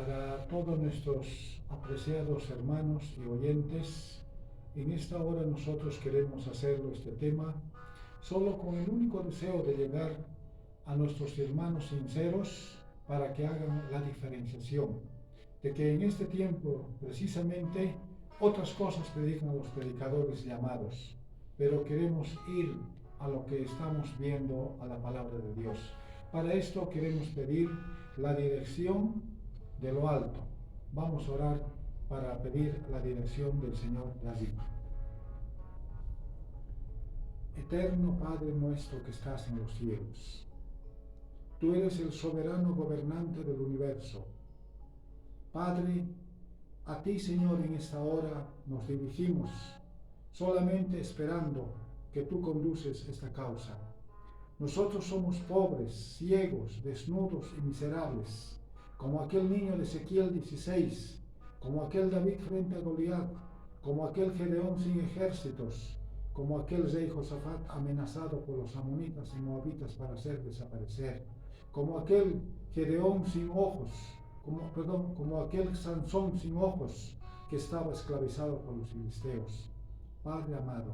para todos nuestros apreciados hermanos y oyentes. En esta hora nosotros queremos hacerlo este tema solo con el único deseo de llegar a nuestros hermanos sinceros para que hagan la diferenciación de que en este tiempo precisamente otras cosas predican los predicadores llamados, pero queremos ir a lo que estamos viendo, a la palabra de Dios. Para esto queremos pedir la dirección de lo alto. Vamos a orar para pedir la dirección del Señor David. Eterno Padre nuestro que estás en los cielos, tú eres el soberano gobernante del universo. Padre, a ti, Señor, en esta hora nos dirigimos, solamente esperando que tú conduces esta causa. Nosotros somos pobres, ciegos, desnudos y miserables, como aquel niño de Ezequiel 16, como aquel David frente a Goliat, como aquel Gedeón sin ejércitos, como aquel rey Josafat amenazado por los amonitas y moabitas para hacer desaparecer, como aquel Gedeón sin ojos, como aquel Sansón sin ojos que estaba esclavizado por los filisteos. Padre amado,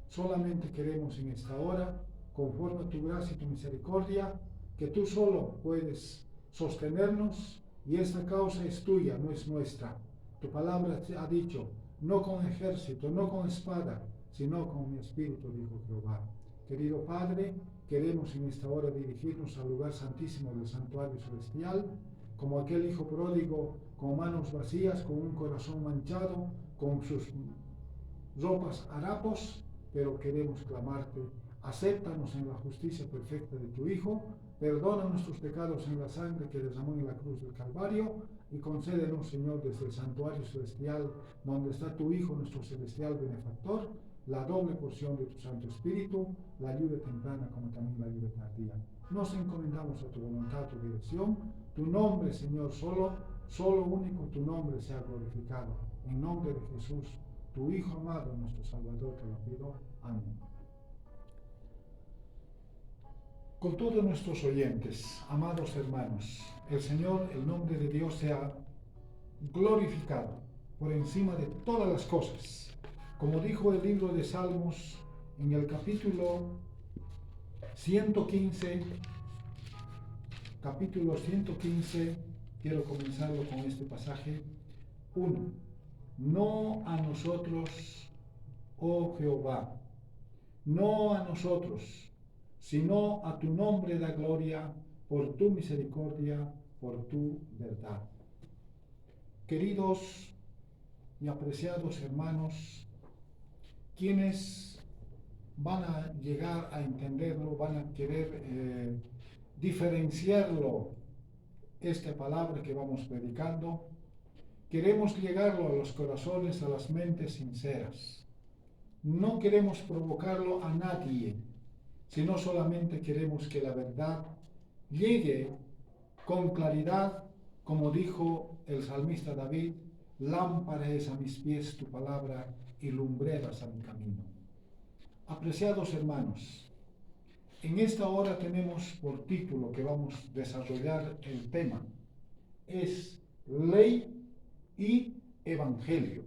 solamente queremos en esta hora, conforme a tu gracia y tu misericordia, que tú solo puedes sostenernos y esta causa es tuya, no es nuestra. Tu palabra ha dicho, no con ejército, no con espada, sino con mi espíritu, dijo Jehová. Querido Padre, queremos en esta hora dirigirnos al lugar santísimo del santuario celestial, como aquel hijo pródigo, con manos vacías, con un corazón manchado, con sus ropas harapos, pero queremos clamarte, acéptanos en la justicia perfecta de tu Hijo, perdona nuestros pecados en la sangre que derramó en la cruz del Calvario, y concédenos, Señor, desde el santuario celestial, donde está tu Hijo, nuestro celestial benefactor, la doble porción de tu Santo Espíritu, la ayuda temprana como también la ayuda tardía. Nos encomendamos a tu voluntad, a tu dirección. Tu nombre, Señor, solo único tu nombre sea glorificado. En nombre de Jesús, tu Hijo amado, nuestro Salvador, te lo pido. Amén. Con todos nuestros oyentes, amados hermanos, el Señor, el nombre de Dios sea glorificado por encima de todas las cosas. Como dijo el libro de Salmos en el capítulo 115, quiero comenzarlo con este pasaje. 1. No a nosotros, oh Jehová, no a nosotros, sino a tu nombre da gloria, por tu misericordia, por tu verdad. Queridos y apreciados hermanos, quienes van a llegar a entenderlo, van a querer diferenciarlo, esta palabra que vamos predicando, queremos llegarlo a los corazones, a las mentes sinceras. No queremos provocarlo a nadie, sino solamente queremos que la verdad llegue con claridad, como dijo el salmista David, lámpara es a mis pies tu palabra y lumbreras a mi camino. Apreciados hermanos, en esta hora tenemos por título que vamos a desarrollar el tema, es Ley y Evangelio.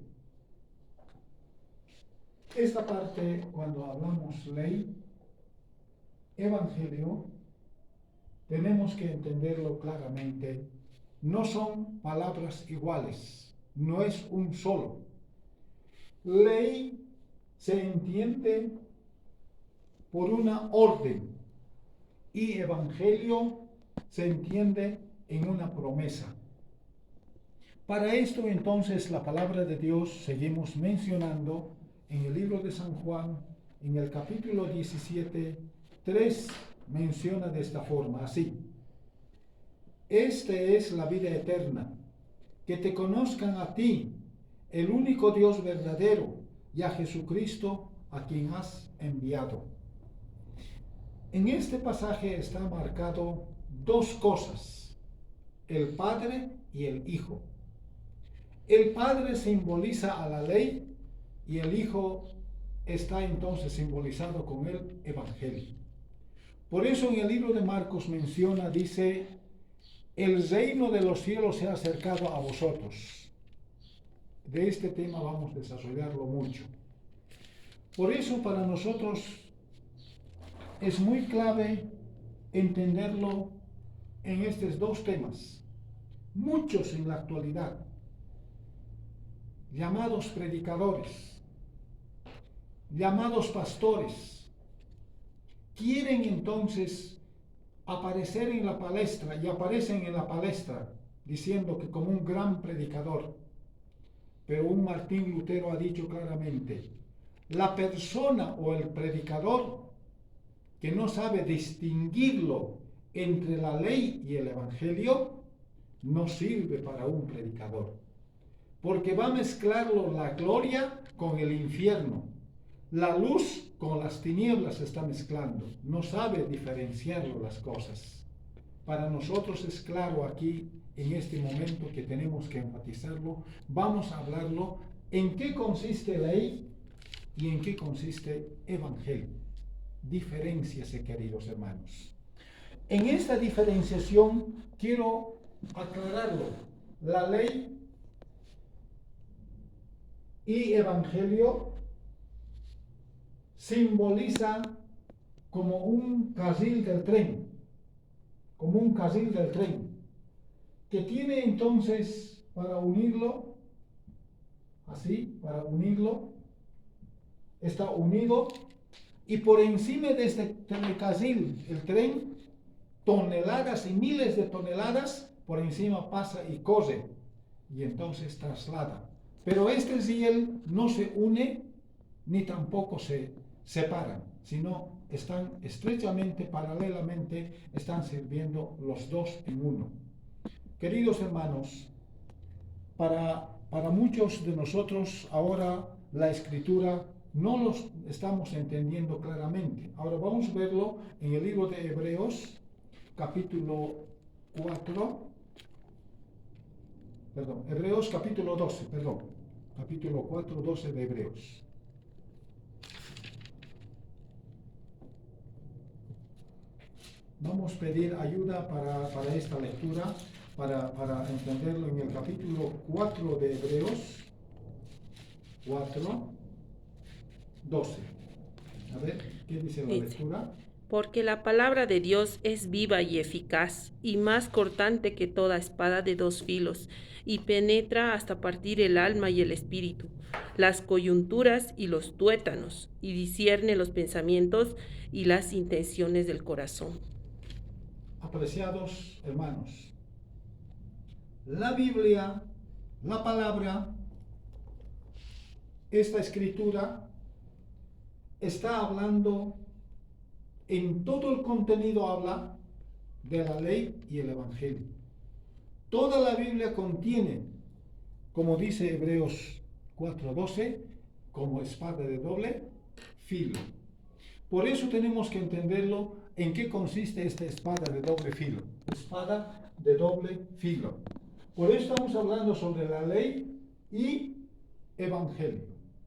Esta parte, cuando hablamos ley, Evangelio, tenemos que entenderlo claramente, no son palabras iguales, no es un solo. Ley se entiende por una orden y evangelio se entiende en una promesa. Para esto entonces la palabra de Dios seguimos mencionando en el libro de San Juan, en el capítulo 17, 3 menciona de esta forma, así: Esta es la vida eterna, que te conozcan a ti, el único Dios verdadero, y a Jesucristo, a quien has enviado. En este pasaje está marcado dos cosas, el Padre y el Hijo. El Padre simboliza a la ley y el Hijo está entonces simbolizado con el Evangelio. Por eso en el libro de Marcos menciona, dice, el reino de los cielos se ha acercado a vosotros. De este tema vamos a desarrollarlo mucho. Por eso para nosotros es muy clave entenderlo en estos dos temas. Muchos en la actualidad, llamados predicadores, llamados pastores, quieren entonces aparecer en la palestra y aparecen en la palestra diciendo que como un gran predicador. Pero un Martín Lutero ha dicho claramente, la persona o el predicador que no sabe distinguirlo entre la ley y el evangelio no sirve para un predicador, porque va a mezclarlo la gloria con el infierno, la luz con las tinieblas se está mezclando, no sabe diferenciarlo las cosas. Para nosotros es claro aquí, en este momento que tenemos que enfatizarlo, vamos a hablarlo en qué consiste ley y en qué consiste evangelio. Diferénciase, queridos hermanos. En esta diferenciación quiero aclararlo. La ley y evangelio simboliza como un carril del tren, que tiene entonces para unirlo, está unido, y por encima de este carril, el tren, toneladas y miles de toneladas por encima pasa y corre, y entonces traslada. Pero este riel no se une, ni tampoco se separan, sino están estrechamente, paralelamente, están sirviendo los dos en uno. Queridos hermanos, para muchos de nosotros ahora la escritura no los estamos entendiendo claramente. Ahora vamos a verlo en el libro de Hebreos, capítulo 4, 12 de Hebreos. Vamos a pedir ayuda para esta lectura, para entenderlo en el capítulo 4 de Hebreos, 4, 12. A ver, ¿qué dice la lectura? Porque la palabra de Dios es viva y eficaz, y más cortante que toda espada de dos filos, y penetra hasta partir el alma y el espíritu, las coyunturas y los tuétanos, y discierne los pensamientos y las intenciones del corazón. Apreciados hermanos, la Biblia, la palabra, esta escritura está hablando, en todo el contenido habla de la ley y el evangelio. Toda la Biblia contiene, como dice Hebreos 4:12, como espada de doble filo. Por eso tenemos que entenderlo en qué consiste esta espada de doble filo. Espada de doble filo. Por eso estamos hablando sobre la ley y evangelio.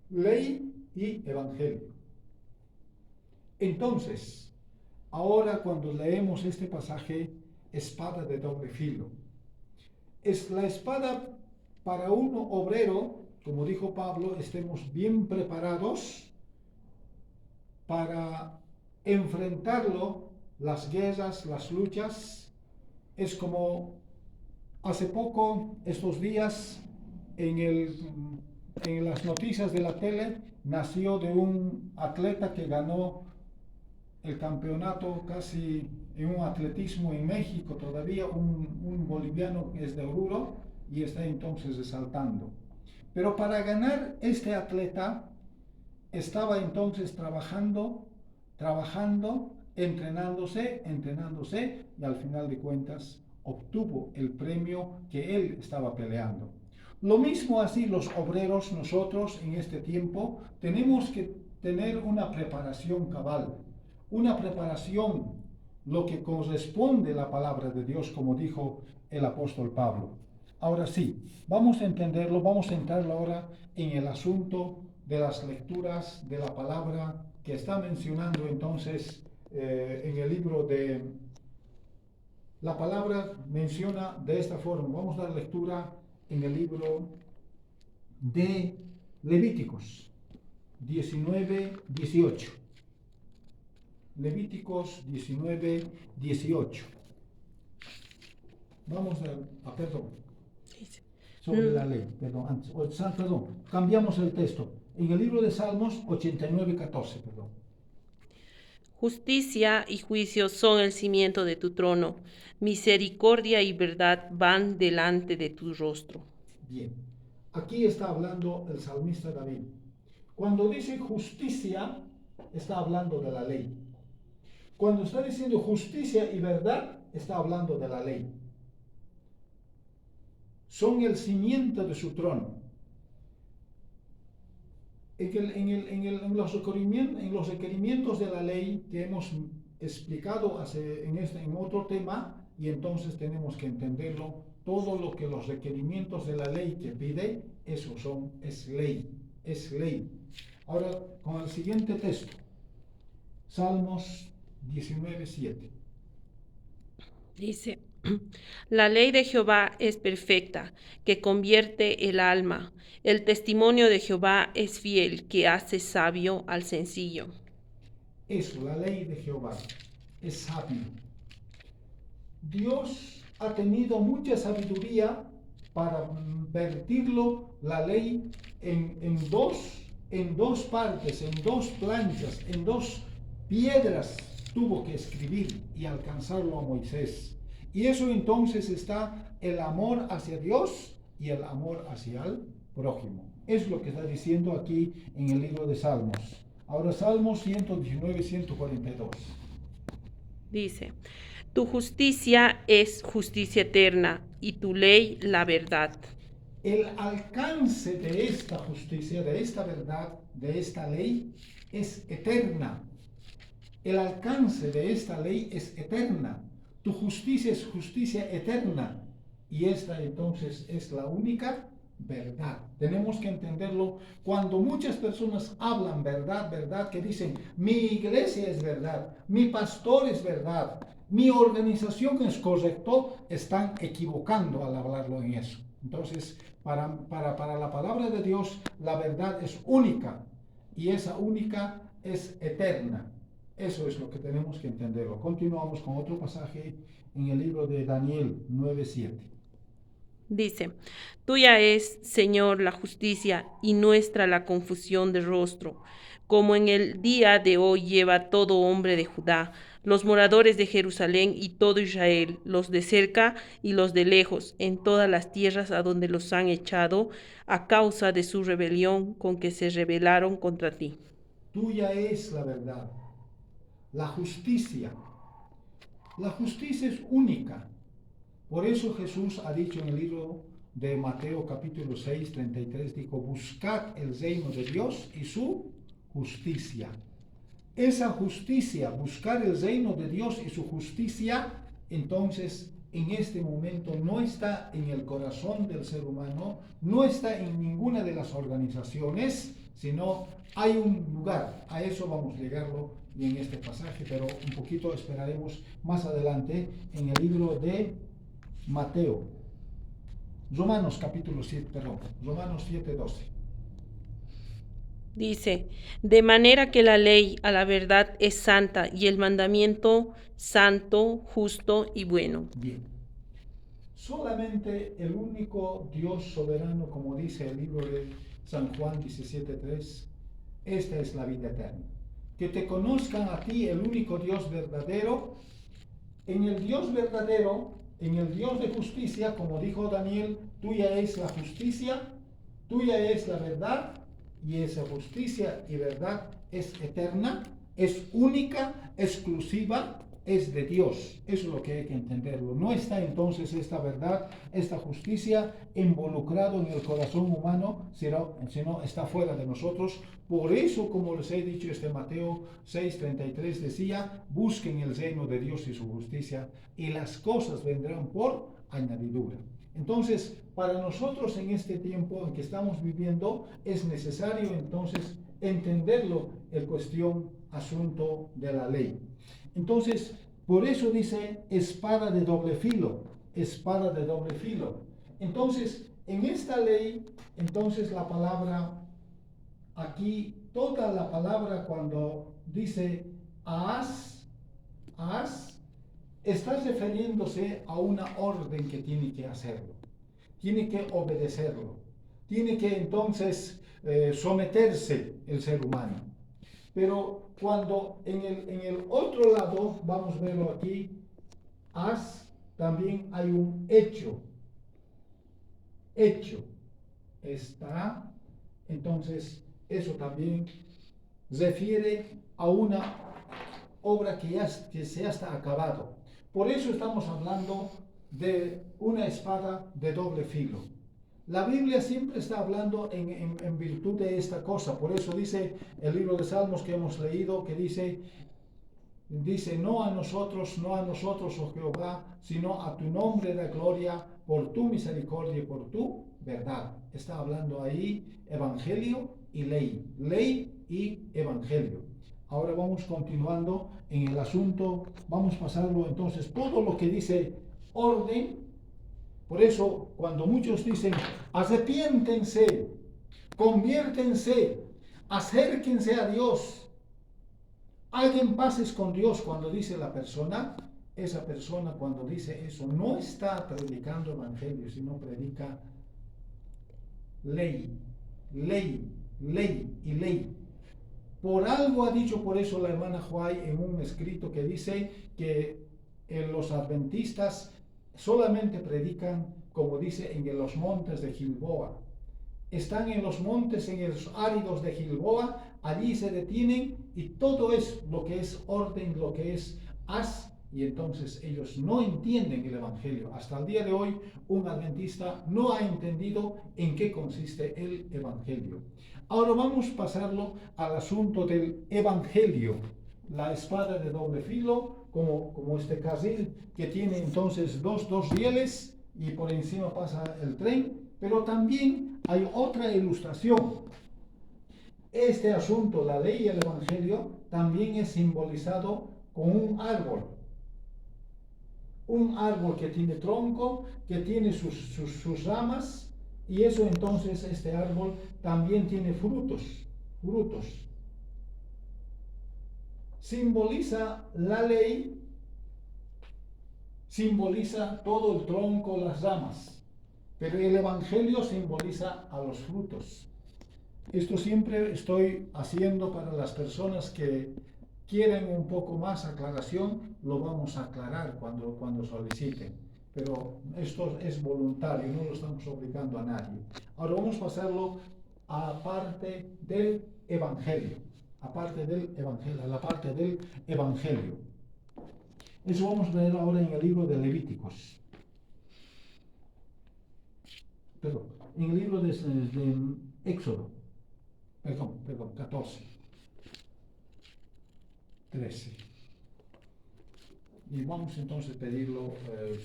Ley y evangelio. Entonces, ahora cuando leemos este pasaje, espada de doble filo, es la espada para un obrero, como dijo Pablo, estemos bien preparados para enfrentarlo, las guerras, las luchas. Es como hace poco, estos días, en las noticias de la tele, nació de un atleta que ganó el campeonato casi en un atletismo en México todavía, un boliviano que es de Oruro y está entonces resaltando. Pero para ganar este atleta estaba entonces trabajando, entrenándose y al final de cuentas obtuvo el premio que él estaba peleando. Lo mismo así los obreros, nosotros en este tiempo tenemos que tener una preparación cabal, una preparación, lo que corresponde a la palabra de Dios, como dijo el apóstol Pablo. Ahora sí, vamos a entenderlo, vamos a entrar ahora en el asunto de las lecturas de la palabra que está mencionando entonces en el libro de La palabra menciona de esta forma. Vamos a dar lectura en el libro de Levíticos 19:18. Levíticos 19:18. Vamos perdón, sobre la ley, perdón, cambiamos el texto. En el libro de Salmos 89:14, perdón. Justicia y juicio son el cimiento de tu trono. Misericordia y verdad van delante de tu rostro. Bien, aquí está hablando el salmista David. Cuando dice justicia, está hablando de la ley. Cuando está diciendo justicia y verdad, está hablando de la ley. Son el cimiento de su trono. En los requerimientos de la ley que hemos explicado en otro tema, y entonces tenemos que entenderlo, todo lo que los requerimientos de la ley que pide, es ley. Ahora, con el siguiente texto, Salmos 19:7. Dice, la ley de Jehová es perfecta, que convierte el alma. El testimonio de Jehová es fiel, que hace sabio al sencillo. Eso, la ley de Jehová es sabio. Dios ha tenido mucha sabiduría para vertirlo, la ley, en dos partes, en dos planchas, en dos piedras. Tuvo que escribir y alcanzarlo a Moisés. Y eso entonces está el amor hacia Dios y el amor hacia el prójimo. Es lo que está diciendo aquí en el libro de Salmos. Ahora Salmos 119:142. Dice, tu justicia es justicia eterna y tu ley la verdad. El alcance de esta justicia, de esta verdad, de esta ley, es eterna. El alcance de esta ley es eterna. Tu justicia es justicia eterna. Y esta entonces es la única verdad. Tenemos que entenderlo. Cuando muchas personas hablan verdad, que dicen, mi iglesia es verdad, mi pastor es verdad, mi organización es correcto, están equivocando al hablarlo en eso. Entonces, para la palabra de Dios, la verdad es única y esa única es eterna. Eso es lo que tenemos que entenderlo. Continuamos con otro pasaje en el libro de Daniel 9:7. Dice, tuya es, Señor, la justicia y nuestra la confusión de rostro, como en el día de hoy lleva todo hombre de Judá, los moradores de Jerusalén y todo Israel, los de cerca y los de lejos, en todas las tierras a donde los han echado, a causa de su rebelión con que se rebelaron contra ti. Tuya es la verdad, la justicia. La justicia es única. Por eso Jesús ha dicho en el libro de Mateo capítulo 6:33, dijo, buscad el reino de Dios y su justicia. Esa justicia, buscar el reino de Dios y su justicia, entonces en este momento no está en el corazón del ser humano, no está en ninguna de las organizaciones, sino hay un lugar. A eso vamos a llegarlo y en este pasaje, pero un poquito esperaremos más adelante en el libro de Mateo, Romanos 7:12. Dice, de manera que la ley a la verdad es santa y el mandamiento santo, justo y bueno. Bien. Solamente el único Dios soberano, como dice el libro de San Juan 17:3, esta es la vida eterna. Que te conozcan a ti, el único Dios verdadero. En el Dios verdadero, en el Dios de justicia, como dijo Daniel, tuya es la justicia, tuya es la verdad, y esa justicia y verdad es eterna, es única, exclusiva, es de Dios. Eso es lo que hay que entenderlo. No está entonces esta verdad, esta justicia involucrado en el corazón humano, sino está fuera de nosotros. Por eso, como les he dicho, Mateo 6:33 decía, busquen el reino de Dios y su justicia, y las cosas vendrán por añadidura. Entonces, para nosotros en este tiempo en que estamos viviendo, es necesario entonces entenderlo, el asunto de la ley. Entonces, Por eso dice espada de doble filo, espada de doble filo. Entonces, en esta ley, entonces la palabra, aquí, toda la palabra cuando dice haz, está refiriéndose a una orden que tiene que hacerlo, tiene que obedecerlo, tiene que entonces someterse el ser humano. Pero cuando en el otro lado, vamos a verlo aquí, también hay un hecho está, entonces eso también refiere a una obra que se está acabado. Por eso estamos hablando de una espada de doble filo. La Biblia siempre está hablando en virtud de esta cosa. Por eso dice el libro de Salmos que hemos leído, que dice, no a nosotros, oh Jehová, sino a tu nombre da gloria por tu misericordia y por tu verdad. Está hablando ahí evangelio y ley, ley y evangelio. Ahora vamos continuando en el asunto, vamos a pasarlo entonces, todo lo que dice orden. Por eso cuando muchos dicen, arrepiéntense, conviértense, acérquense a Dios, hagan paces con Dios, cuando dice la persona, esa persona cuando dice eso no está predicando evangelio, sino predica ley, ley, ley y ley. Por algo ha dicho por eso la hermana Huay en un escrito que dice que los adventistas solamente predican, como dice, en los montes de Gilboa. Están en los montes, en los áridos de Gilboa, allí se detienen y todo es lo que es orden, lo que es haz, y entonces ellos no entienden el evangelio. Hasta el día de hoy un adventista no ha entendido en qué consiste el evangelio. Ahora vamos a pasarlo al asunto del evangelio, la espada de doble filo, como este carril que tiene entonces dos rieles y por encima pasa el tren, pero también hay otra ilustración. Este asunto, la ley y el evangelio, también es simbolizado con un árbol que tiene tronco, que tiene sus ramas, y eso entonces este árbol también tiene frutos. Simboliza la ley, simboliza todo el tronco, las ramas, pero el evangelio simboliza a los frutos. Esto siempre estoy haciendo para las personas que quieren un poco más aclaración, lo vamos a aclarar cuando soliciten. Pero esto es voluntario, no lo estamos obligando a nadie. Ahora vamos a pasarlo a la parte del evangelio. A la parte del evangelio. Eso vamos a ver ahora en el libro de Levíticos. Perdón, en el libro de Éxodo. Perdón, 14. 13. Y vamos entonces a pedirlo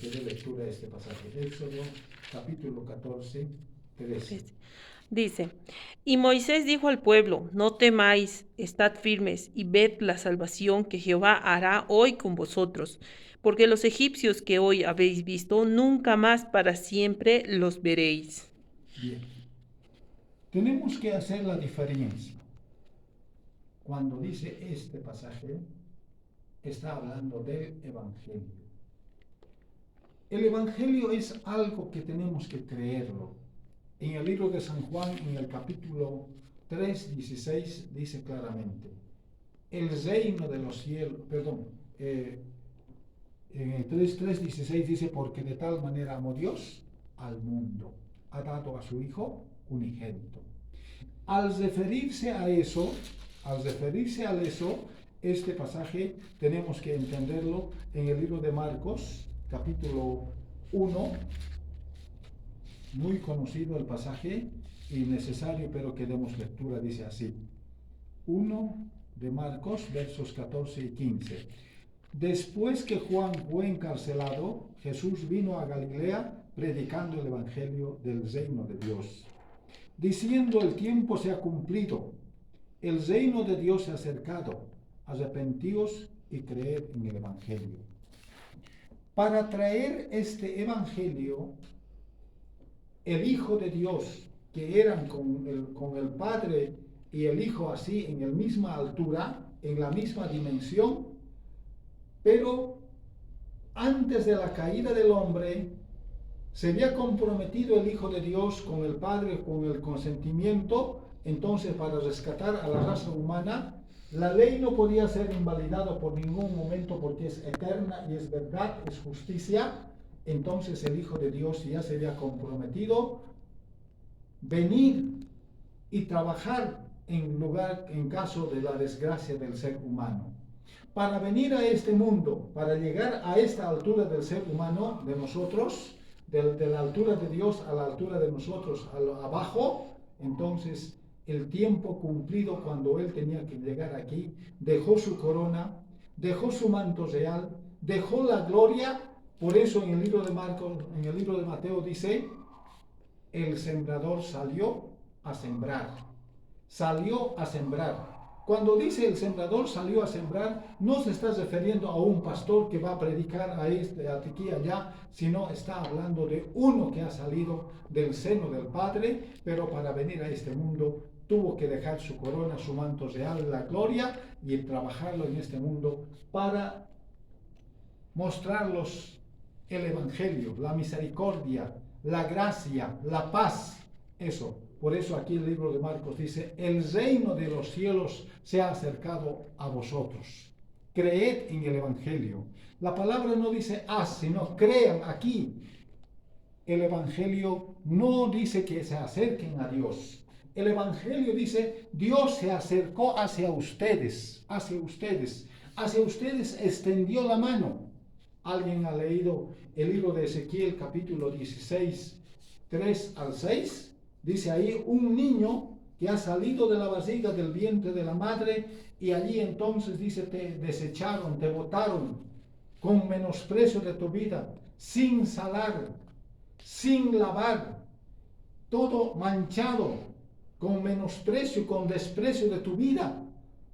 que dé lectura a este pasaje. Éxodo, capítulo 14, 13. Dice, y Moisés dijo al pueblo, no temáis, estad firmes y ved la salvación que Jehová hará hoy con vosotros, porque los egipcios que hoy habéis visto, nunca más para siempre los veréis. Bien. Tenemos que hacer la diferencia. Cuando dice este pasaje, está hablando del evangelio. El evangelio es algo que tenemos que creerlo. En el libro de San Juan, en el capítulo 3, 16, dice claramente, el reino de los cielos, en el 3, 16 dice, porque de tal manera amó Dios al mundo, ha dado a su Hijo unigénito. Al referirse a eso, este pasaje tenemos que entenderlo en el libro de Marcos, capítulo 1, muy conocido el pasaje y necesario, pero que demos lectura, dice así. 1 de Marcos, versos 14 y 15. Después que Juan fue encarcelado, Jesús vino a Galilea predicando el evangelio del reino de Dios, diciendo: el tiempo se ha cumplido, el reino de Dios se ha acercado, arrepentíos y creed en el evangelio. Para traer este evangelio, el Hijo de Dios, que eran con el Padre y el Hijo así en la misma altura, en la misma dimensión, pero antes de la caída del hombre, se había comprometido el Hijo de Dios con el Padre, con el consentimiento, entonces para rescatar a la raza humana. La ley no podía ser invalidada por ningún momento porque es eterna y es verdad, es justicia. Entonces el Hijo de Dios ya se había comprometido venir y trabajar en caso de la desgracia del ser humano. Para venir a este mundo, para llegar a esta altura del ser humano, de nosotros, de la altura de Dios a la altura de nosotros, abajo, entonces el tiempo cumplido cuando Él tenía que llegar aquí, dejó su corona, dejó su manto real, dejó la gloria. Por eso en el libro de Marcos, en el libro de Mateo dice, el sembrador salió a sembrar. Salió a sembrar. Cuando dice el sembrador salió a sembrar, no se está refiriendo a un pastor que va a predicar aquí y allá, sino está hablando de uno que ha salido del seno del Padre, pero para venir a este mundo tuvo que dejar su corona, su manto real, la gloria, y trabajarlo en este mundo para mostrarlos el Evangelio, la misericordia, la gracia, la paz, eso. Por eso aquí el libro de Marcos dice, el reino de los cielos se ha acercado a vosotros. Creed en el Evangelio. La palabra no dice haz, sino crean aquí. El Evangelio no dice que se acerquen a Dios. El Evangelio dice, Dios se acercó hacia ustedes, extendió la mano. ¿Alguien ha leído el libro de Ezequiel, capítulo 16, 3 al 6? Dice ahí un niño que ha salido de la barriga del vientre de la madre y allí entonces dice te desecharon, te botaron con menosprecio de tu vida, sin salar, sin lavar, todo manchado, con menosprecio, con desprecio de tu vida.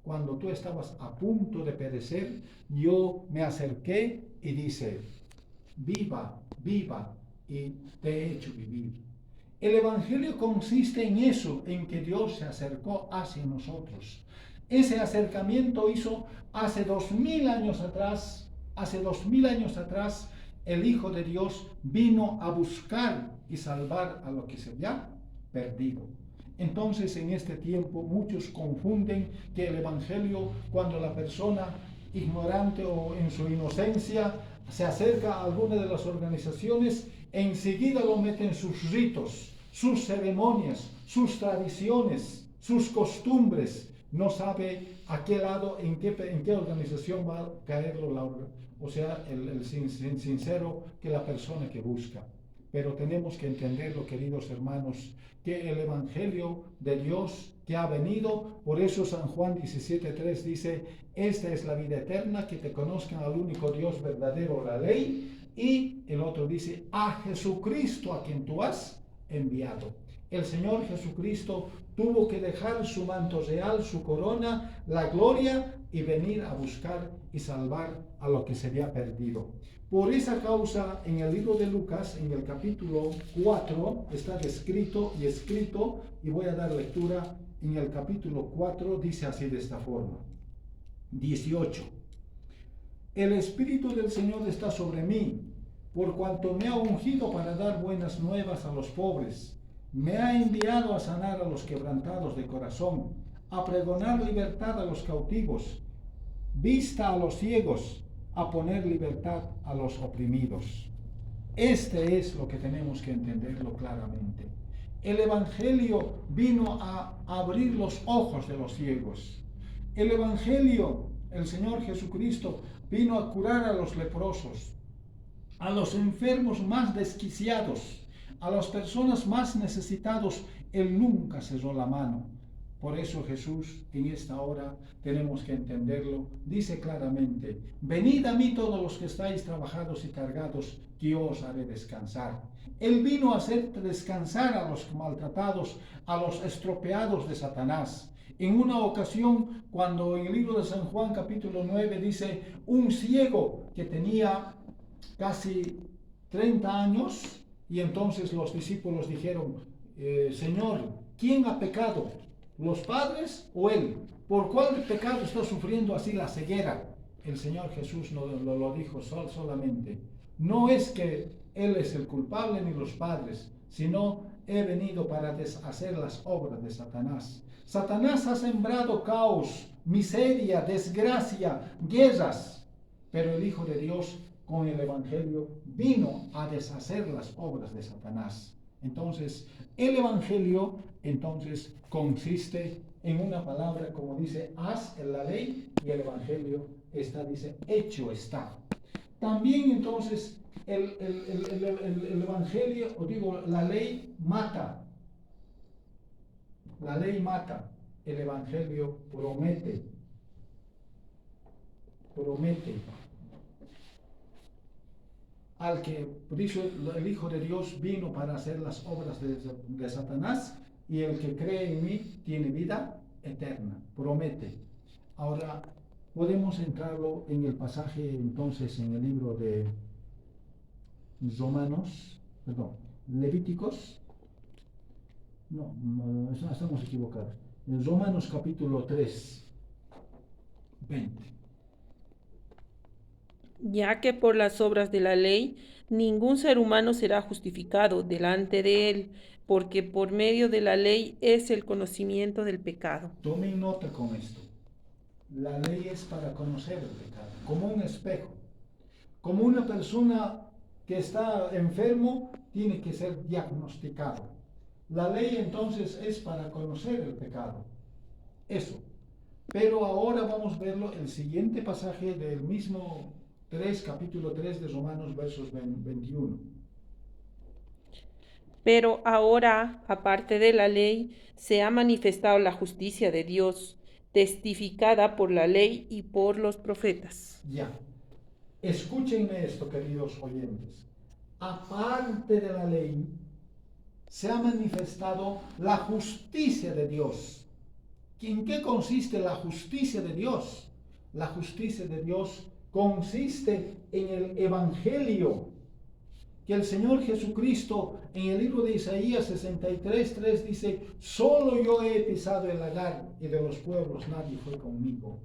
Cuando tú estabas a punto de perecer, yo me acerqué y dice, viva, viva, y te he hecho vivir. El Evangelio consiste en eso, en que Dios se acercó hacia nosotros. Ese acercamiento hizo hace 2000 años atrás, el Hijo de Dios vino a buscar y salvar a lo que se había perdido. Entonces, en este tiempo, muchos confunden que el Evangelio, cuando la persona ignorante o en su inocencia se acerca a alguna de las organizaciones, enseguida lo meten sus ritos, sus ceremonias, sus tradiciones, sus costumbres. No sabe a qué lado, en qué organización va a caer el sincero que la persona que busca. Pero tenemos que entenderlo, queridos hermanos, que el Evangelio de Dios que ha venido, por eso San Juan 17:3 dice, esta es la vida eterna, que te conozcan al único Dios verdadero, la ley, y el otro dice, a Jesucristo a quien tú has enviado. El Señor Jesucristo tuvo que dejar su manto real, su corona, la gloria, y venir a buscar y salvar a lo que se había perdido. Por esa causa, en el libro de Lucas, en el capítulo 4, está descrito y escrito, y voy a dar lectura. En el capítulo 4 dice así de esta forma, 18. El Espíritu del Señor está sobre mí, por cuanto me ha ungido para dar buenas nuevas a los pobres. Me ha enviado a sanar a los quebrantados de corazón, a pregonar libertad a los cautivos, vista a los ciegos, a poner libertad a los oprimidos. Este es lo que tenemos que entenderlo claramente. El Evangelio vino a abrir los ojos de los ciegos. El Evangelio, el Señor Jesucristo, vino a curar a los leprosos, a los enfermos más desquiciados, a las personas más necesitados. Él nunca cerró la mano. Por eso Jesús, en esta hora, tenemos que entenderlo, dice claramente, venid a mí todos los que estáis trabajados y cargados, que yo os haré descansar. Él vino a hacer descansar a los maltratados, a los estropeados de Satanás. En una ocasión, cuando en el libro de San Juan capítulo 9 dice, un ciego que tenía casi 30 años, y entonces los discípulos dijeron, Señor, ¿quién ha pecado? ¿Los padres o él? ¿Por cuál pecado está sufriendo así la ceguera? El Señor Jesús no lo dijo solamente. No es que él es el culpable ni los padres, sino he venido para deshacer las obras de Satanás. Satanás ha sembrado caos, miseria, desgracia, guerras, pero el Hijo de Dios con el Evangelio vino a deshacer las obras de Satanás. Entonces, el Evangelio entonces consiste en una palabra, como dice, haz en la ley, y el Evangelio dice, hecho está. También entonces el Evangelio, o digo, la ley mata. La ley mata, el Evangelio promete. Al que, por eso el Hijo de Dios vino para hacer las obras de Satanás, y el que cree en mí tiene vida eterna, promete. Ahora, podemos entrarlo en el pasaje entonces en el libro de Levíticos, estamos equivocados, en Romanos capítulo 3, 20. Ya que por las obras de la ley ningún ser humano será justificado delante de él, porque por medio de la ley es el conocimiento del pecado. Tomen nota con esto. La ley es para conocer el pecado, como un espejo. Como una persona que está enfermo tiene que ser diagnosticado. La ley entonces es para conocer el pecado. Eso. Pero ahora vamos a verlo, el siguiente pasaje del mismo capítulo 3 de Romanos, versos 21. Pero ahora, aparte de la ley, se ha manifestado la justicia de Dios, testificada por la ley y por los profetas. Ya. Escúchenme esto, queridos oyentes. Aparte de la ley, se ha manifestado la justicia de Dios. ¿En qué consiste la justicia de Dios? La justicia de Dios consiste en el Evangelio, que el Señor Jesucristo en el libro de Isaías 63:3 dice, solo yo he pisado el lagar, y de los pueblos nadie fue conmigo.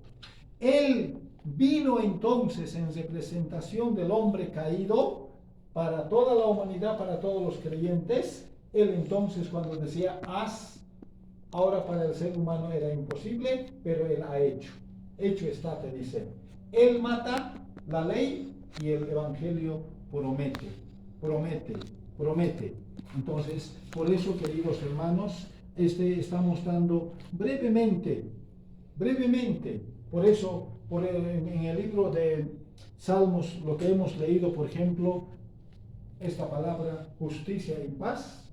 Él vino entonces en representación del hombre caído para toda la humanidad, para todos los creyentes. Él entonces, cuando decía haz, ahora para el ser humano era imposible, pero él ha hecho. Hecho está, te dice. Él mata la ley y el Evangelio promete. Entonces, por eso, queridos hermanos, estamos dando brevemente, por eso, en el libro de Salmos, lo que hemos leído, por ejemplo, esta palabra justicia y paz,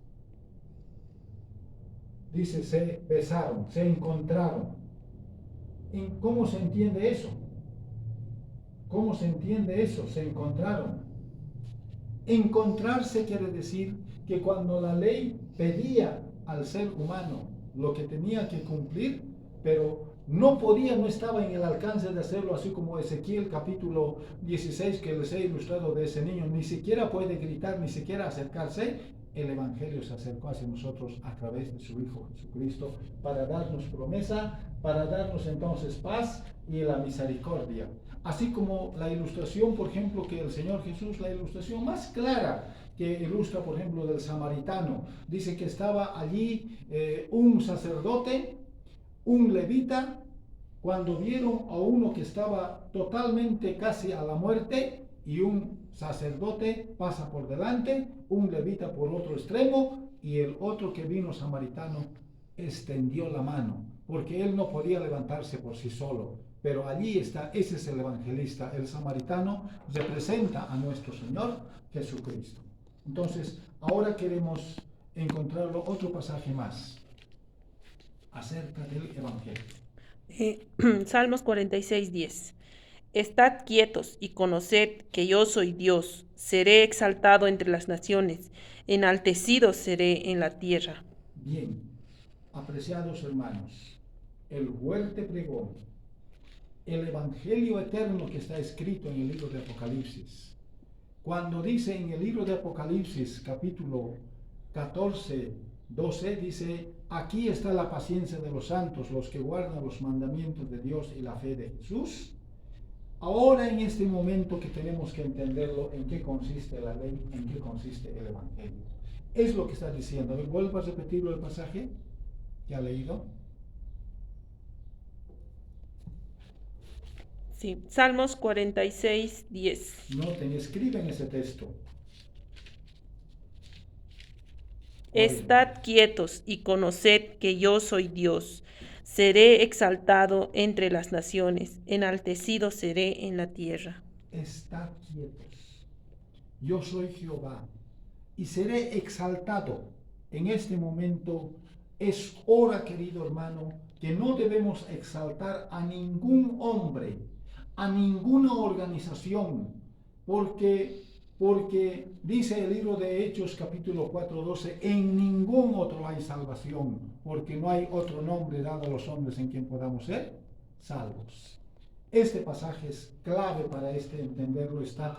dice, se besaron, se encontraron. ¿Cómo se entiende eso? Se encontraron. Encontrarse quiere decir que cuando la ley pedía al ser humano lo que tenía que cumplir, pero no estaba en el alcance de hacerlo, así como Ezequiel capítulo 16 que les he ilustrado de ese niño, ni siquiera puede gritar, ni siquiera acercarse. El Evangelio se acercó hacia nosotros a través de su Hijo Jesucristo para darnos promesa, para darnos entonces paz y la misericordia. Así como la ilustración, por ejemplo, que el Señor Jesús, la ilustración más clara que ilustra, por ejemplo, del samaritano, dice que estaba allí un sacerdote, un levita, cuando vieron a uno que estaba totalmente casi a la muerte, y un sacerdote pasa por delante, un levita por otro extremo, y el otro que vino samaritano extendió la mano, porque él no podía levantarse por sí solo. Pero allí está, ese es el evangelista, el samaritano representa a nuestro Señor Jesucristo. Entonces, ahora queremos encontrarlo otro pasaje más acerca del Evangelio. Salmos 46:10. Estad quietos y conoced que yo soy Dios. Seré exaltado entre las naciones, enaltecido seré en la tierra. Bien, apreciados hermanos, el fuerte pregón, el Evangelio eterno que está escrito en el libro de Apocalipsis, Cuando dice en el libro de Apocalipsis, capítulo 14, 12, dice, aquí está la paciencia de los santos, los que guardan los mandamientos de Dios y la fe de Jesús. Ahora en este momento que tenemos que entenderlo, en qué consiste la ley, en qué consiste el Evangelio. Es lo que está diciendo. ¿Vuelvo a repetirlo el pasaje que ha leído? Sí, Salmos 46, 10. Noten, escriben ese texto. Estad quietos y conoced que yo soy Dios. Seré exaltado entre las naciones, enaltecido seré en la tierra. Estad quietos. Yo soy Jehová y seré exaltado. En este momento es hora, querido hermano, que no debemos exaltar a ningún hombre, a ninguna organización, porque dice el libro de Hechos capítulo 4:12, en ningún otro hay salvación, porque no hay otro nombre dado a los hombres en quien podamos ser salvos. Este pasaje es clave para entenderlo. Estad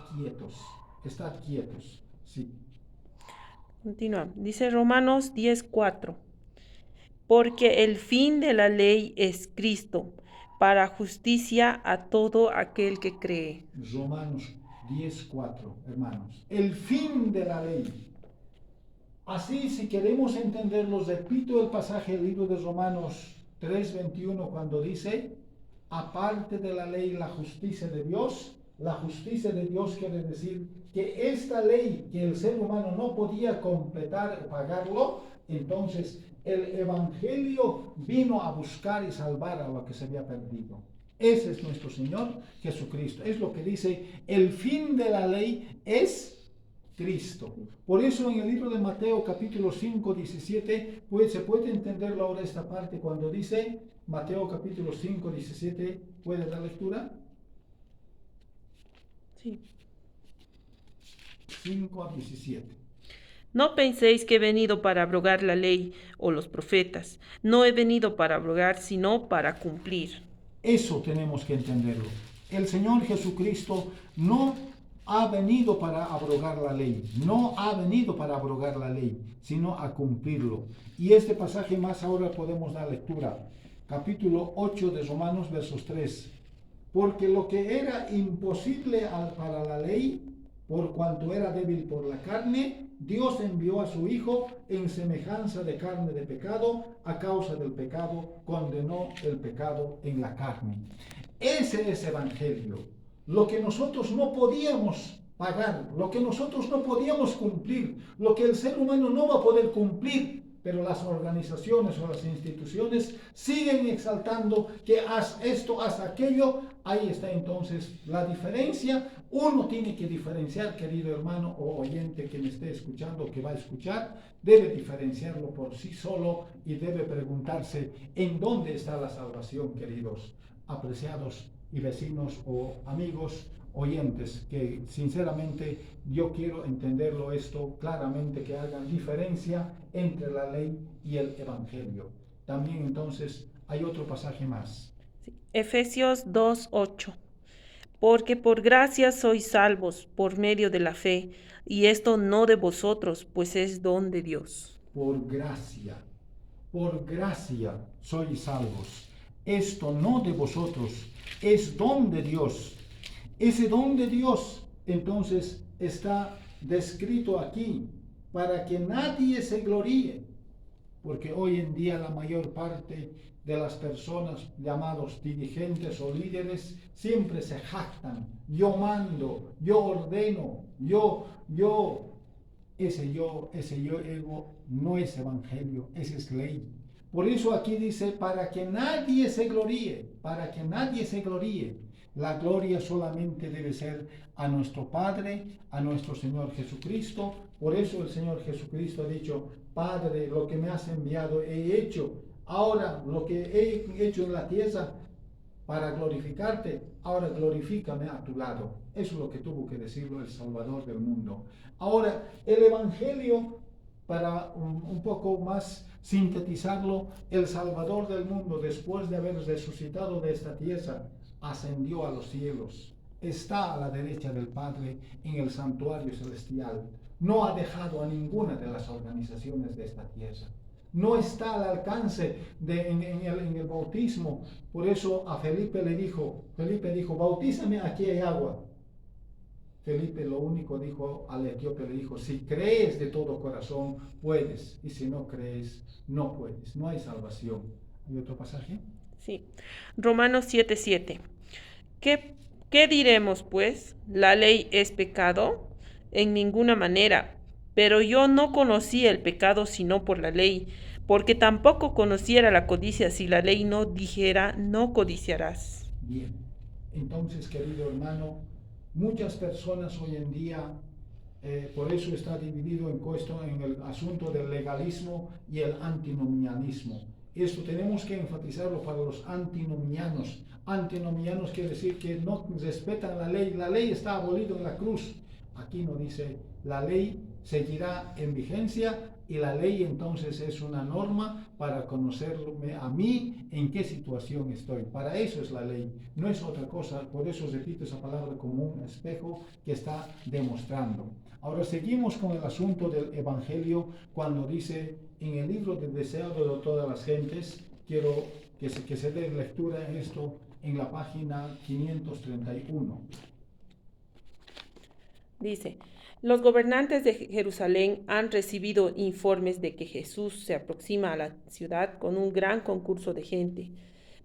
quietos, sí. Continúa, dice Romanos 10:4. Porque el fin de la ley es Cristo, para justicia a todo aquel que cree. Romanos 10:4, hermanos. El fin de la ley. Así, si queremos entenderlo, repito el pasaje del libro de Romanos 3:21, cuando dice, aparte de la ley, la justicia de Dios. La justicia de Dios quiere decir que esta ley que el ser humano no podía completar, pagarlo, entonces el Evangelio vino a buscar y salvar a lo que se había perdido. Ese es nuestro Señor Jesucristo. Es lo que dice, el fin de la ley es Cristo. Por eso en el libro de Mateo capítulo 5, 17, se puede entenderlo ahora esta parte cuando dice, Mateo capítulo 5, 17, ¿puede dar lectura? Sí. 5 a 17. No penséis que he venido para abrogar la ley o los profetas. No he venido para abrogar, sino para cumplir. Eso tenemos que entenderlo. El Señor Jesucristo no ha venido para abrogar la ley, no ha venido para abrogar la ley, sino a cumplirlo. Y este pasaje más ahora podemos dar lectura. Capítulo 8 de Romanos, versos 3. Porque lo que era imposible para la ley, por cuanto era débil por la carne, Dios envió a su Hijo en semejanza de carne de pecado, a causa del pecado, condenó el pecado en la carne. Ese es Evangelio. Lo que nosotros no podíamos pagar, lo que nosotros no podíamos cumplir, lo que el ser humano no va a poder cumplir, pero las organizaciones o las instituciones siguen exaltando que haz esto, haz aquello. Ahí está entonces la diferencia. Uno tiene que diferenciar, querido hermano o oyente que me esté escuchando, que va a escuchar, debe diferenciarlo por sí solo y debe preguntarse en dónde está la salvación, queridos, apreciados y vecinos o amigos oyentes, que sinceramente yo quiero entenderlo esto claramente, que hagan diferencia entre la ley y el Evangelio. También entonces hay otro pasaje más. Sí. Efesios 2:8. Porque por gracia sois salvos por medio de la fe, y esto no de vosotros, pues es don de Dios. Por gracia sois salvos. Esto no de vosotros, es don de Dios. Ese don de Dios, entonces, está descrito aquí para que nadie se gloríe, porque hoy en día la mayor parte de las personas llamados dirigentes o líderes siempre se jactan. Yo mando, yo ordeno, ese yo ego no es evangelio, ese es ley. Por eso aquí dice, para que nadie se gloríe, La gloria solamente debe ser a nuestro Padre, a nuestro Señor Jesucristo. Por eso el Señor Jesucristo ha dicho, Padre, lo que me has enviado he hecho. Ahora lo que he hecho en la tierra para glorificarte, ahora glorifícame a tu lado. Eso es lo que tuvo que decirlo el Salvador del mundo. Ahora, el Evangelio, para un poco más sintetizarlo, el Salvador del mundo, después de haber resucitado de esta tierra, ascendió a los cielos. está a la derecha del Padre en el santuario celestial. No ha dejado a ninguna de las organizaciones de esta tierra. No está al alcance en el bautismo. Por eso a Felipe dijo, bautízame, aquí hay agua. Felipe lo único dijo al etíope, le dijo, si crees de todo corazón, puedes, y si no crees, no puedes, no hay salvación. ¿Hay otro pasaje? Sí. Romanos 7:7. ¿Qué diremos, pues? ¿La ley es pecado? En ninguna manera. Pero yo no conocí el pecado sino por la ley, porque tampoco conociera la codicia si la ley no dijera, no codiciarás. Bien, entonces, querido hermano, muchas personas hoy en día, por eso está dividido en el asunto del legalismo y el antinomianismo. Esto tenemos que enfatizarlo para los antinomianos. Antinomianos quiere decir que no respetan la ley está abolida en la cruz. Aquí no dice, la ley seguirá en vigencia y la ley entonces es una norma para conocerme a mí en qué situación estoy. Para eso es la ley, no es otra cosa. Por eso repito esa palabra como un espejo que está demostrando. Ahora seguimos con el asunto del Evangelio cuando dice en el libro del deseo de todas las gentes. Quiero que se dé lectura en esto en la página 531. Dice, los gobernantes de Jerusalén han recibido informes de que Jesús se aproxima a la ciudad con un gran concurso de gente,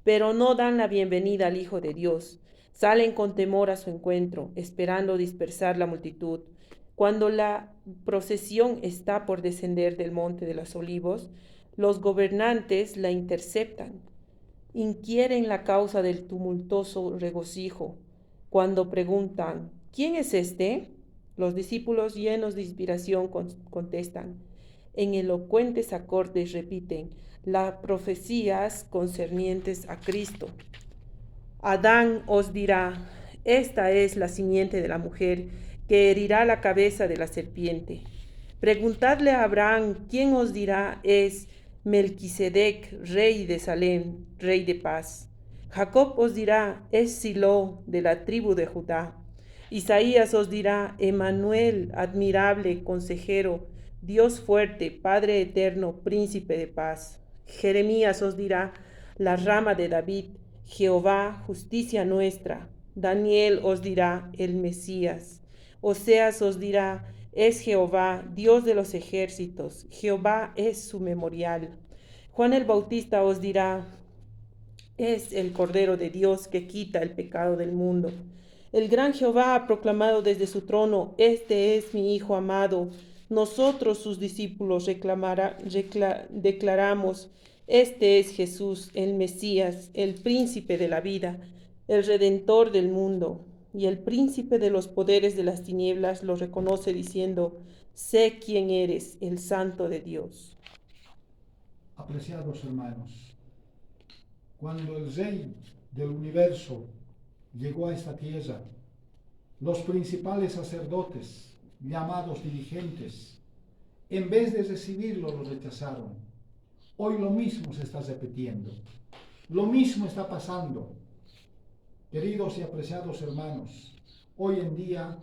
pero no dan la bienvenida al Hijo de Dios. Salen con temor a su encuentro, esperando dispersar la multitud. Cuando la procesión está por descender del Monte de los Olivos, los gobernantes la interceptan. Inquieren la causa del tumultuoso regocijo. Cuando preguntan, ¿quién es este? Los discípulos llenos de inspiración contestan. En elocuentes acordes repiten las profecías concernientes a Cristo. Adán os dirá, esta es la simiente de la mujer que herirá la cabeza de la serpiente. Preguntadle a Abraham, ¿quién os dirá es Melquisedec, rey de Salem, rey de paz? Jacob os dirá, es Silo, de la tribu de Judá. Isaías os dirá, Emmanuel, admirable, consejero, Dios fuerte, Padre eterno, príncipe de paz. Jeremías os dirá, la rama de David, Jehová, justicia nuestra. Daniel os dirá, el Mesías. Oseas os dirá, es Jehová, Dios de los ejércitos, Jehová es su memorial. Juan el Bautista os dirá, es el Cordero de Dios que quita el pecado del mundo. El gran Jehová ha proclamado desde su trono, este es mi Hijo amado. Nosotros, sus discípulos, declaramos, este es Jesús, el Mesías, el príncipe de la vida, el redentor del mundo. Y el príncipe de los poderes de las tinieblas lo reconoce diciendo, sé quién eres, el Santo de Dios. Apreciados hermanos, cuando el Rey del universo llegó a esta tierra, los principales sacerdotes, llamados dirigentes, en vez de recibirlo, lo rechazaron. Hoy lo mismo se está repitiendo. Lo mismo está pasando. Queridos y apreciados hermanos, hoy en día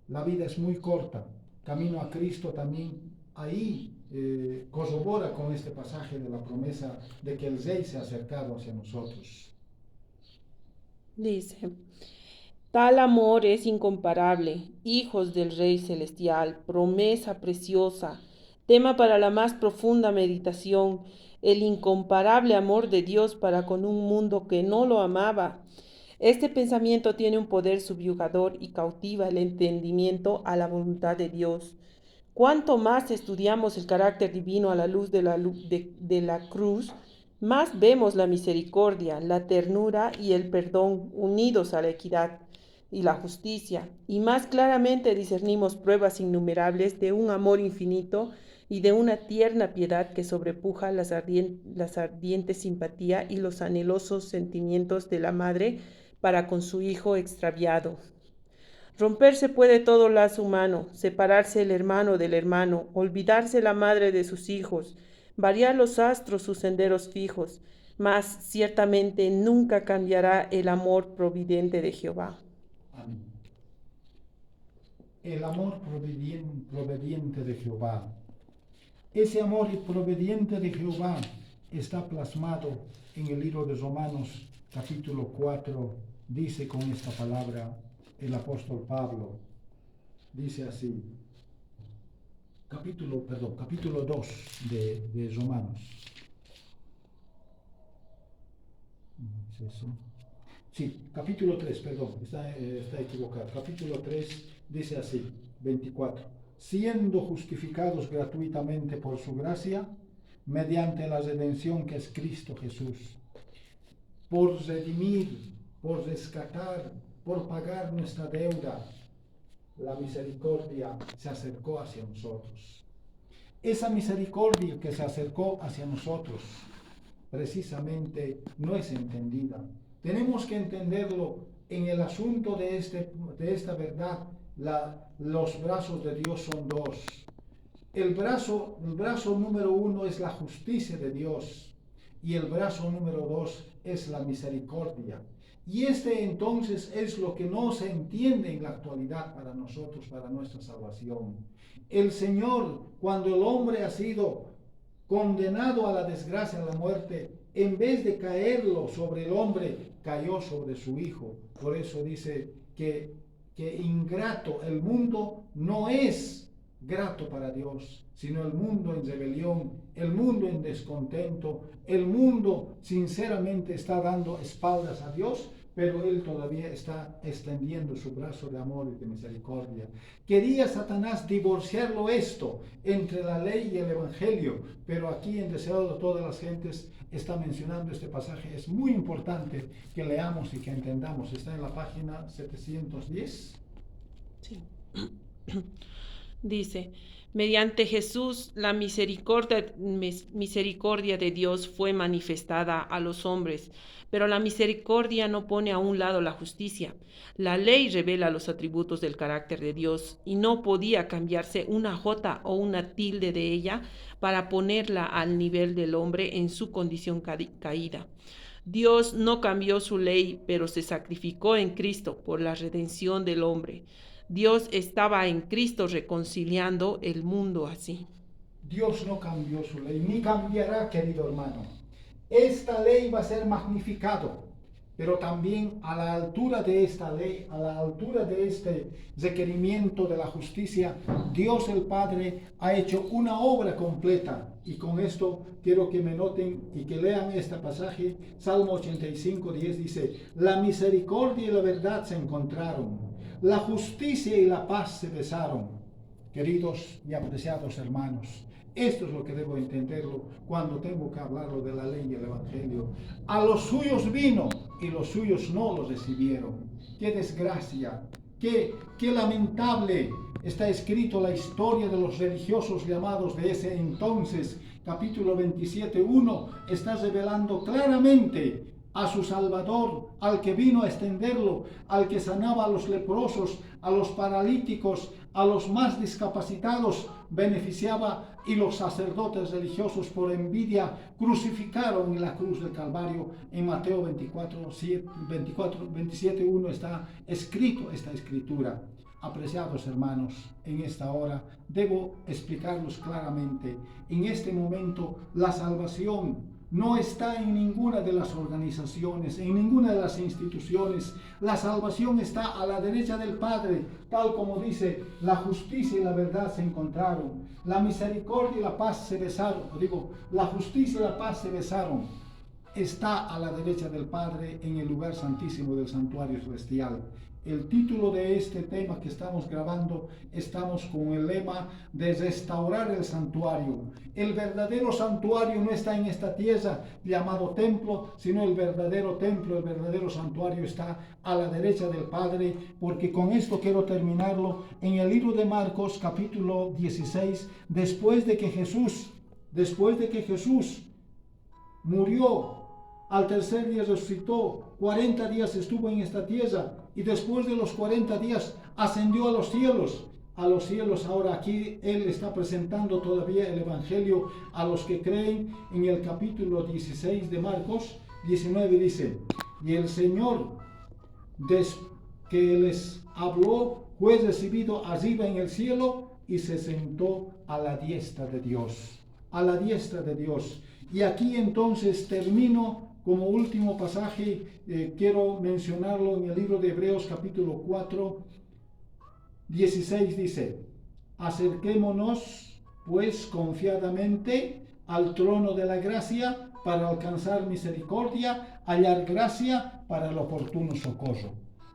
la vida es muy corta. Camino a Cristo también ahí corrobora con este pasaje de la promesa de que el Rey se ha acercado hacia nosotros. Dice, tal amor es incomparable, hijos del Rey Celestial, promesa preciosa, tema para la más profunda meditación, el incomparable amor de Dios para con un mundo que no lo amaba. Este pensamiento tiene un poder subyugador y cautiva el entendimiento a la voluntad de Dios. Cuanto más estudiamos el carácter divino a la luz de la cruz, más vemos la misericordia, la ternura y el perdón unidos a la equidad y la justicia, y más claramente discernimos pruebas innumerables de un amor infinito y de una tierna piedad que sobrepuja las ardientes simpatía y los anhelosos sentimientos de la madre para con su hijo extraviado. Romperse puede todo lazo humano, separarse el hermano del hermano, olvidarse la madre de sus hijos, variar los astros sus senderos fijos, mas ciertamente nunca cambiará el amor providente de Jehová. Amén. El amor proveniente de Jehová. Ese amor proveniente de Jehová está plasmado en el libro de Romanos, capítulo 4. Dice con esta palabra el apóstol Pablo. Dice así. Capítulo 2 de Romanos. ¿Es eso? Sí, capítulo 3, perdón, está equivocado. Capítulo 3 dice así, 24. Siendo justificados gratuitamente por su gracia, mediante la redención que es Cristo Jesús, por redimir, por rescatar, por pagar nuestra deuda, la misericordia se acercó hacia nosotros. Esa misericordia que se acercó hacia nosotros, precisamente no es entendida. Tenemos que entenderlo en el asunto de esta verdad. Los brazos de Dios son dos. El brazo número 1 es la justicia de Dios y el brazo número 2 es la misericordia. Y entonces es lo que no se entiende en la actualidad para nosotros, para nuestra salvación. El Señor, cuando el hombre ha sido condenado a la desgracia, a la muerte, en vez de caerlo sobre el hombre, cayó sobre su Hijo. Por eso dice que ingrato, el mundo no es grato para Dios, sino el mundo en rebelión, el mundo en descontento, el mundo sinceramente está dando espaldas a Dios, pero Él todavía está extendiendo su brazo de amor y de misericordia. Quería Satanás divorciarlo esto entre la ley y el Evangelio, pero aquí en Deseado de todas las gentes está mencionando este pasaje. Es muy importante que leamos y que entendamos. Está en la página 710. Sí. Dice, mediante Jesús la misericordia de Dios fue manifestada a los hombres, pero la misericordia no pone a un lado la justicia. La ley revela los atributos del carácter de Dios y no podía cambiarse una jota o una tilde de ella para ponerla al nivel del hombre en su condición caída. Dios no cambió su ley, pero se sacrificó en Cristo por la redención del hombre. Dios estaba en Cristo reconciliando el mundo así. Dios no cambió su ley, ni cambiará, querido hermano. Esta ley va a ser magnificado, pero también a la altura de esta ley, a la altura de este requerimiento de la justicia, Dios el Padre ha hecho una obra completa. Y con esto quiero que me noten y que lean este pasaje. Salmo 85, 10 dice, la misericordia y la verdad se encontraron, la justicia y la paz se besaron. Queridos y apreciados hermanos, esto es lo que debo entenderlo cuando tengo que hablarlo de la ley y el Evangelio. A los suyos vino y los suyos no los recibieron. ¡Qué desgracia! ¡Qué lamentable! Está escrito la historia de los religiosos llamados de ese entonces. Capítulo 27:1 está revelando claramente a su Salvador, al que vino a extenderlo, al que sanaba a los leprosos, a los paralíticos, a los más discapacitados, beneficiaba, y los sacerdotes religiosos por envidia crucificaron en la cruz del Calvario. En Mateo 27:1 está escrito esta escritura. Apreciados hermanos, en esta hora debo explicarlos claramente. En este momento la salvación no está en ninguna de las organizaciones, en ninguna de las instituciones. La salvación está a la derecha del Padre, tal como dice, la justicia y la verdad se encontraron, la misericordia y la paz se besaron. La justicia y la paz se besaron. Está a la derecha del Padre en el lugar santísimo del santuario celestial. El título de este tema que estamos grabando, estamos con el lema de restaurar el santuario. El verdadero santuario no está en esta tierra llamado templo, sino el verdadero templo, el verdadero santuario está a la derecha del Padre, porque con esto quiero terminarlo. En el libro de Marcos, capítulo 16, después de que Jesús murió, al tercer día resucitó, 40 días estuvo en esta tierra y después de los 40 días ascendió a los cielos. A los cielos ahora aquí Él está presentando todavía el Evangelio a los que creen. En el capítulo 16 de Marcos 19 dice, y el Señor que les habló fue recibido arriba en el cielo y se sentó a la diestra de Dios. A la diestra de Dios. Y aquí entonces termino como último pasaje, quiero mencionarlo en el libro de Hebreos capítulo 4, 16 dice: acerquémonos pues confiadamente al trono de la gracia para alcanzar misericordia, hallar gracia para el oportuno socorro.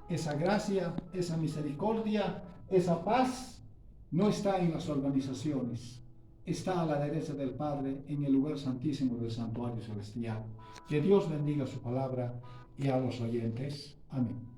Esa gracia, esa misericordia, esa paz no está en las organizaciones, está a la derecha del Padre en el lugar santísimo del santuario celestial. Que Dios bendiga su palabra y a los oyentes. Amén.